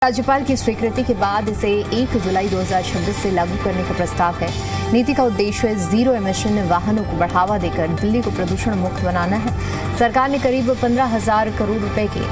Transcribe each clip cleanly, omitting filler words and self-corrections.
राज्यपाल की स्वीकृति के बाद इसे 1 जुलाई 2026 से लागू करने का प्रस्ताव है। नीति का उद्देश्य जीरो एमिशन वाहनों को बढ़ावा देकर दिल्ली को प्रदूषण मुक्त बनाना है। सरकार ने करीब 15,000 करोड़ रुपए के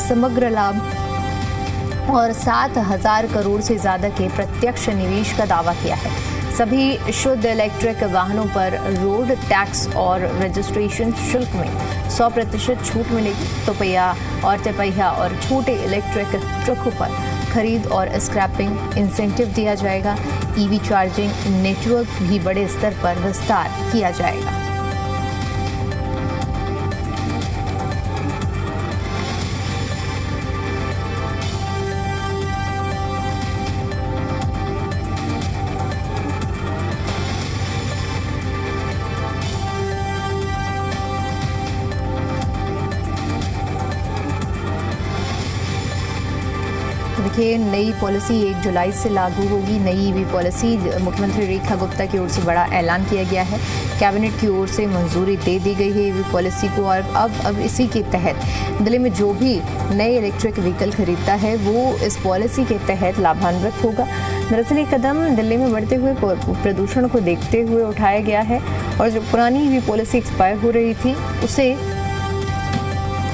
समग्र लाभ और 7,000 करोड़ से ज्यादा के प्रत्यक्ष निवेश का दावा किया है। सभी शुद्ध इलेक्ट्रिक वाहनों पर रोड टैक्स और रजिस्ट्रेशन शुल्क में 100% छूट मिलेगी। दोपहिया और तिपहिया और छोटे इलेक्ट्रिक ट्रकों पर खरीद और स्क्रैपिंग इंसेंटिव दिया जाएगा। ईवी चार्जिंग नेटवर्क भी बड़े स्तर पर विस्तार किया जाएगा। देखिए, नई पॉलिसी 1 जुलाई से लागू होगी। नई ईवी पॉलिसी मुख्यमंत्री रेखा गुप्ता की ओर से बड़ा ऐलान किया गया है। कैबिनेट की ओर से मंजूरी दे दी गई है ईवी पॉलिसी को और अब इसी के तहत दिल्ली में जो भी नए इलेक्ट्रिक व्हीकल खरीदता है वो इस पॉलिसी के तहत लाभान्वित होगा। दरअसल ये कदम दिल्ली में बढ़ते हुए प्रदूषण को देखते हुए उठाया गया है और जो पुरानी ईवी पॉलिसी एक्सपायर हो रही थी उसे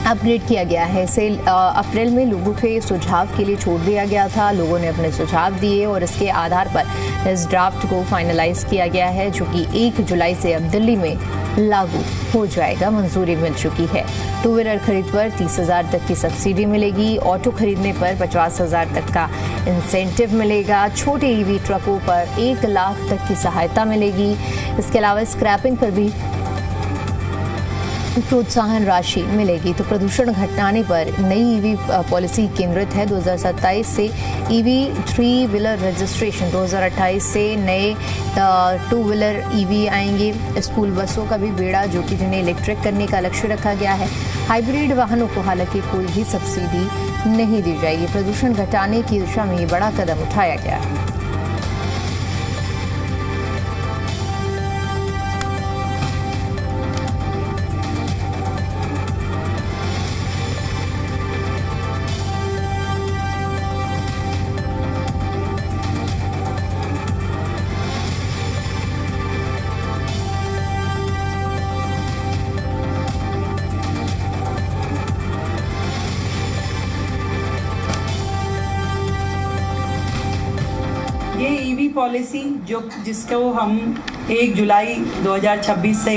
अपग्रेड किया गया है। इसे अप्रैल में लोगों के सुझाव के लिए छोड़ दिया गया था। लोगों ने अपने सुझाव दिए और इसके आधार पर इस ड्राफ्ट को फाइनलाइज किया गया है, जो कि 1 जुलाई से अब दिल्ली में लागू हो जाएगा। मंजूरी मिल चुकी है। 2 व्हीलर खरीद पर 30,000 तक की सब्सिडी मिलेगी। ऑटो खरीदने पर 50,000 तक का इंसेंटिव मिलेगा। छोटे ईवी ट्रकों पर 1 लाख तक की सहायता मिलेगी। इसके अलावा स्क्रैपिंग पर भी प्रोत्साहन राशि मिलेगी। तो प्रदूषण घटाने पर नई ईवी पॉलिसी केंद्रित है। 2027 से ईवी 3 व्हीलर रजिस्ट्रेशन, 2028 से नए 2 व्हीलर ईवी आएंगे। स्कूल बसों का भी बेड़ा, जो कि जिन्हें इलेक्ट्रिक करने का लक्ष्य रखा गया है। हाइब्रिड वाहनों को हालांकि कोई भी सब्सिडी नहीं दी जाएगी। प्रदूषण घटाने की दिशा में ये बड़ा कदम उठाया गया है। ये ईवी पॉलिसी जिसको हम 1 जुलाई 2026 से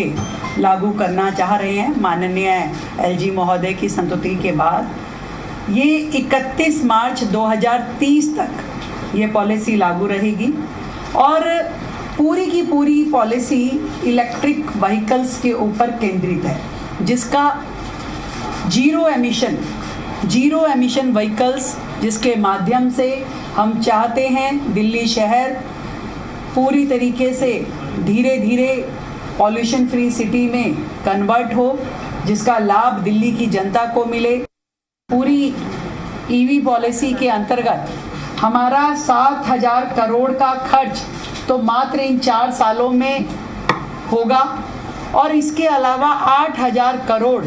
लागू करना चाह रहे हैं, माननीय एलजी महोदय की संस्तुति के बाद, ये 31 मार्च 2030 तक ये पॉलिसी लागू रहेगी और पूरी की पूरी पॉलिसी इलेक्ट्रिक व्हीकल्स के ऊपर केंद्रित है, जिसका जीरो एमिशन व्हीकल्स, जिसके माध्यम से हम चाहते हैं दिल्ली शहर पूरी तरीके से धीरे धीरे पॉल्यूशन फ्री सिटी में कन्वर्ट हो, जिसका लाभ दिल्ली की जनता को मिले। पूरी ईवी पॉलिसी के अंतर्गत हमारा 7,000 करोड़ का खर्च तो मात्र इन 4 सालों में होगा और इसके अलावा 8,000 करोड़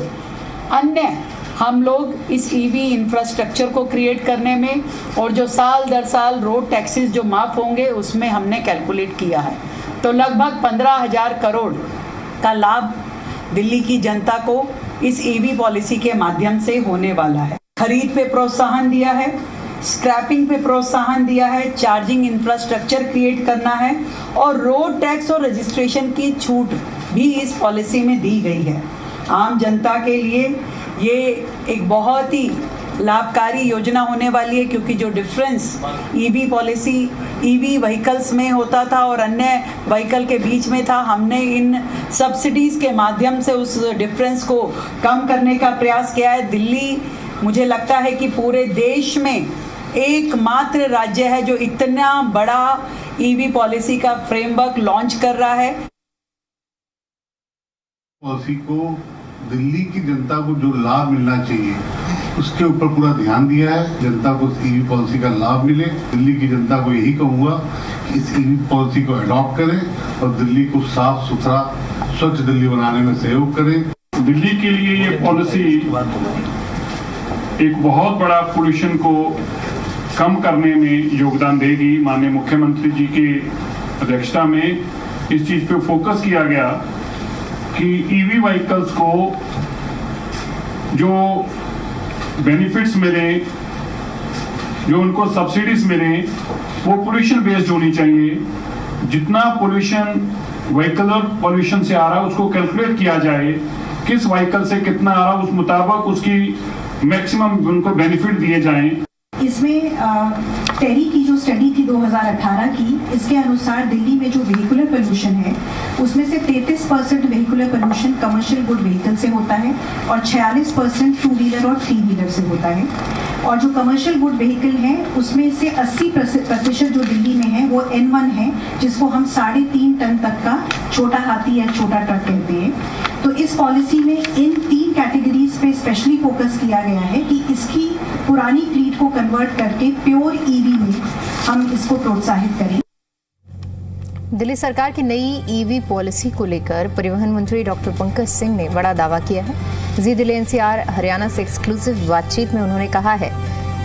अन्य हम लोग इस ईवी इंफ्रास्ट्रक्चर को क्रिएट करने में और जो साल दर साल रोड टैक्सेस जो माफ़ होंगे उसमें हमने कैलकुलेट किया है। तो लगभग 15,000 करोड़ का लाभ दिल्ली की जनता को इस ईवी पॉलिसी के माध्यम से होने वाला है। खरीद पे प्रोत्साहन दिया है, स्क्रैपिंग पे प्रोत्साहन दिया है, चार्जिंग इंफ्रास्ट्रक्चर क्रिएट करना है और रोड टैक्स और रजिस्ट्रेशन की छूट भी इस पॉलिसी में दी गई है। आम जनता के लिए ये एक बहुत ही लाभकारी योजना होने वाली है, क्योंकि जो difference EV policy EV vehicles में होता था और अन्य व्हीकल के बीच में था, हमने इन सब्सिडीज़ के माध्यम से उस डिफरेंस को कम करने का प्रयास किया है। दिल्ली, मुझे लगता है कि पूरे देश में एकमात्र राज्य है जो इतना बड़ा ईवी पॉलिसी का फ्रेमवर्क लॉन्च कर रहा है। पॉलिसी को दिल्ली की जनता को जो लाभ मिलना चाहिए उसके ऊपर पूरा ध्यान दिया है। जनता को इस ईवी पॉलिसी का लाभ मिले। दिल्ली की जनता को यही कहूँगा कि इस ईवी पॉलिसी को अडॉप्ट करें और दिल्ली को साफ सुथरा स्वच्छ दिल्ली बनाने में सहयोग करें। दिल्ली के लिए ये पॉलिसी एक बहुत बड़ा पोल्यूशन को कम करने में योगदान देगी। माननीय मुख्यमंत्री जी की अध्यक्षता में इस चीज पे फोकस किया गया कि ईवी व्हीकल्स को जो बेनिफिट्स मिले, जो उनको सब्सिडीज मिले, वो पोल्यूशन बेस्ड होनी चाहिए। जितना पोल्यूशन व्हीकलर पोल्यूशन से आ रहा है उसको कैलकुलेट किया जाए, किस व्हीकल से कितना आ रहा है, उस मुताबिक उसकी मैक्सिमम उनको बेनिफिट दिए जाएं। इसमें टेरी की जो स्टडी थी 2018 की, इसके अनुसार दिल्ली में जो व्हीकुलर पोल्यूशन है उसमें से 33% vehicular pollution commercial good vehicle से होता है और 46% टू व्हीलर और थ्री व्हीलर से होता है। और जो कमर्शियल गुड व्हीकल है उसमें से 80% जो दिल्ली में है वो N1 है, जिसको हम 3.5 टन तक का छोटा हाथी या छोटा ट्रक कहते हैं। तो इस पॉलिसी में इन 3 कैटेगरीज पे स्पेशली फोकस किया गया है कि इसकी पुरानी फ्लीट को कन्वर्ट करके प्योर ईवी में हम इसको प्रोत्साहित करें। दिल्ली सरकार की नई ईवी पॉलिसी को लेकर परिवहन मंत्री डॉक्टर पंकज सिंह ने बड़ा दावा किया है। जी दिल्ली एनसीआर हरियाणा से एक्सक्लूसिव बातचीत में उन्होंने कहा है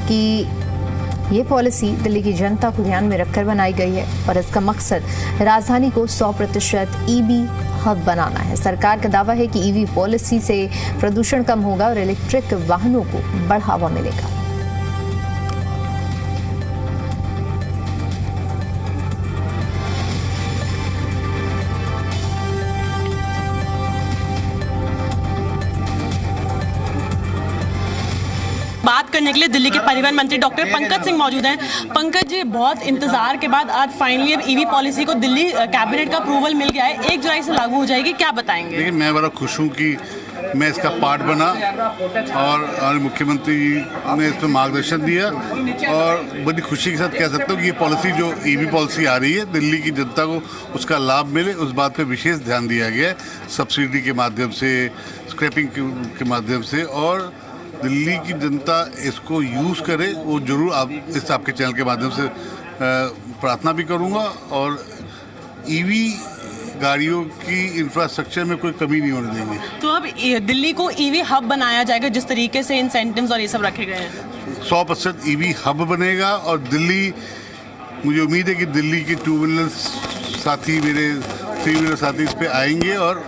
कि ये पॉलिसी दिल्ली की जनता को ध्यान में रखकर बनाई गई है और इसका मकसद राजधानी को 100% ईवी हब बनाना है। सरकार का दावा है कि ईवी पॉलिसी से प्रदूषण कम होगा और इलेक्ट्रिक वाहनों को बढ़ावा मिलेगा। बात करने के लिए दिल्ली के परिवहन मंत्री डॉक्टर पंकज सिंह मौजूद हैं। पंकज जी, बहुत इंतजार के बाद आज फाइनली अब ईवी पॉलिसी को दिल्ली कैबिनेट का अप्रूवल मिल गया है, 1 जुलाई से लागू हो जाएगी, क्या बताएंगे? देखिए, मैं बड़ा खुश हूँ कि मैं इसका पार्ट बना और मुख्यमंत्री ने इस पर मार्गदर्शन दिया और बड़ी खुशी के साथ कह सकता हूँ कि ये पॉलिसी जो ईवी पॉलिसी आ रही है, दिल्ली की जनता को उसका लाभ मिले, उस बात पे विशेष ध्यान दिया गया है, सब्सिडी के माध्यम से, स्क्रैपिंग के माध्यम से। और दिल्ली की जनता इसको यूज़ करे, वो जरूर आपके चैनल के माध्यम से प्रार्थना भी करूँगा। और ईवी गाड़ियों की इंफ्रास्ट्रक्चर में कोई कमी नहीं होने देंगे। तो अब दिल्ली को ईवी हब बनाया जाएगा, जिस तरीके से इंसेंटिव्स और ये सब रखे गए हैं? 100% ईवी हब बनेगा और दिल्ली, मुझे उम्मीद है कि दिल्ली के टू व्हीलर साथी, मेरे थ्री व्हीलर साथी इस पे आएंगे और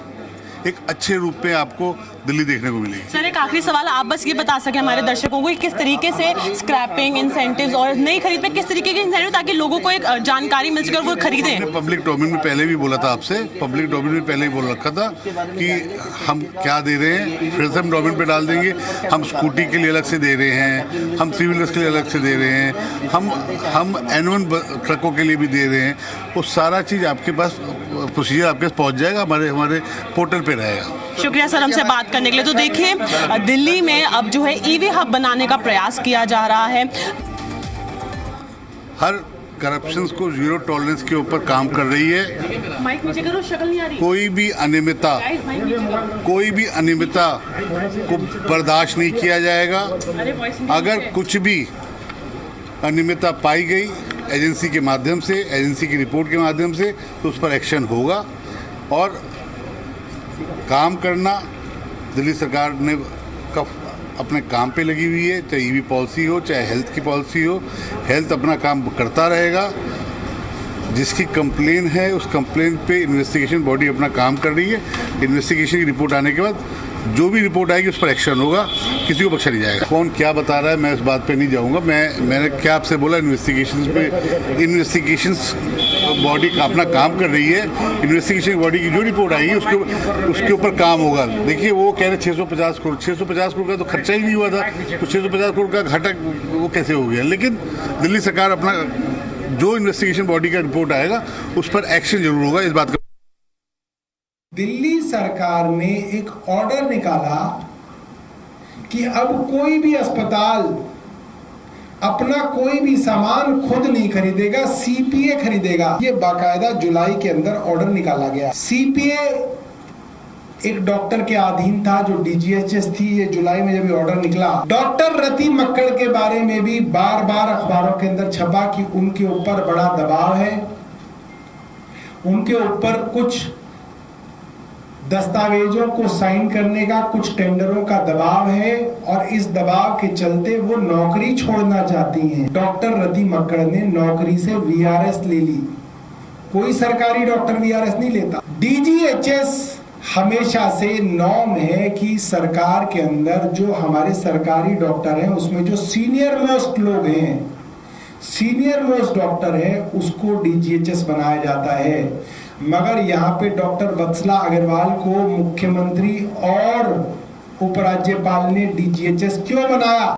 एक अच्छे रूप में आपको दिल्ली देखने को मिलेगी। सर, एक आखिरी सवाल, आप बस ये बता सके हमारे दर्शकों को कि किस तरीके से स्क्रैपिंग इंसेंटिव्स और नई खरीद पे किस तरीके के इंसेंटिव, ताकि लोगों को एक जानकारी मिल सके और वो खरीदें। पब्लिक डोमेन में पहले भी बोला था आपसे, पब्लिक डोमेन में पहले ही बोल रखा था कि हम क्या दे रहे हैं, फिर से हम डोमेन पे डाल देंगे। हम स्कूटी के लिए अलग से दे रहे हैं, हम थ्री व्हीलर्स के लिए अलग से दे रहे हैं, हम N1 ट्रकों के लिए भी दे रहे हैं। वो सारा चीज़ आपके पास, प्रोसीजर आपके पास पहुँच जाएगा, हमारे पोर्टल पे रहेगा। शुक्रिया सर हमसे बात करने के लिए। तो देखिए, दिल्ली में अब जो है ईवी हब बनाने का प्रयास किया जा रहा है। हर करप्शन को जीरो टॉलरेंस के ऊपर काम कर रही है। माइक नीचे करो, शक्ल नहीं आ रही। कोई भी अनियमितता को बर्दाश्त नहीं किया जाएगा। अगर कुछ भी अनियमितता पाई गई एजेंसी के माध्यम से, एजेंसी की रिपोर्ट के माध्यम से, तो उस पर एक्शन होगा। और काम करना, दिल्ली सरकार ने अपने काम पे लगी हुई है, चाहे ईवी पॉलिसी हो, चाहे हेल्थ की पॉलिसी हो। हेल्थ अपना काम करता रहेगा। जिसकी कंप्लेन है उस कंप्लेन पे इन्वेस्टिगेशन बॉडी अपना काम कर रही है। इन्वेस्टिगेशन की रिपोर्ट आने के बाद जो भी रिपोर्ट आएगी उस पर एक्शन होगा, किसी को बख्शा नहीं जाएगा। कौन क्या बता रहा है मैं इस बात पे नहीं जाऊंगा। मैंने क्या आपसे बोला, इन्वेस्टिगेशंस बॉडी का अपना काम कर रही है। इन्वेस्टिगेशन बॉडी की जो रिपोर्ट आएगी उसके ऊपर काम होगा। देखिए, वो कह रहे 650 करोड़ का तो खर्चा ही नहीं हुआ था, तो 650 करोड़ का घाटा वो कैसे हो गया। लेकिन दिल्ली सरकार अपना जो इन्वेस्टिगेशन बॉडी का रिपोर्ट आएगा उस पर एक्शन जरूर होगा, इस बात का। दिल्ली सरकार ने एक ऑर्डर निकाला कि अब कोई भी अस्पताल अपना कोई भी सामान खुद नहीं खरीदेगा, सीपीए खरीदेगा। ये बाकायदा जुलाई के अंदर ऑर्डर निकाला गया। सीपीए एक डॉक्टर के अधीन था जो डीजीएचएस थी। ये जुलाई में जब ये ऑर्डर निकला, डॉक्टर रति मक्कड़ के बारे में भी बार बार अखबारों के अंदर छपा कि उनके ऊपर बड़ा दबाव है, उनके ऊपर कुछ दस्तावेजों को साइन करने का कुछ टेंडरों का दबाव है और इस दबाव के चलते वो नौकरी छोड़ना चाहती हैं। डॉक्टर रति मक्कड़ ने नौकरी से वीआरएस ले ली। कोई सरकारी डॉक्टर वीआरएस नहीं लेता। डीजीएचएस हमेशा से नॉर्म है कि सरकार के अंदर जो हमारे सरकारी डॉक्टर हैं उसमें जो सीनियर मोस्ट लोग हैं, सीनियर मोस्ट डॉक्टर है, उसको डीजीएचएस बनाया जाता है। मगर यहाँ पे डॉक्टर वत्सला अग्रवाल को मुख्यमंत्री और उपराज्यपाल ने डीजीएचएस क्यों बनाया?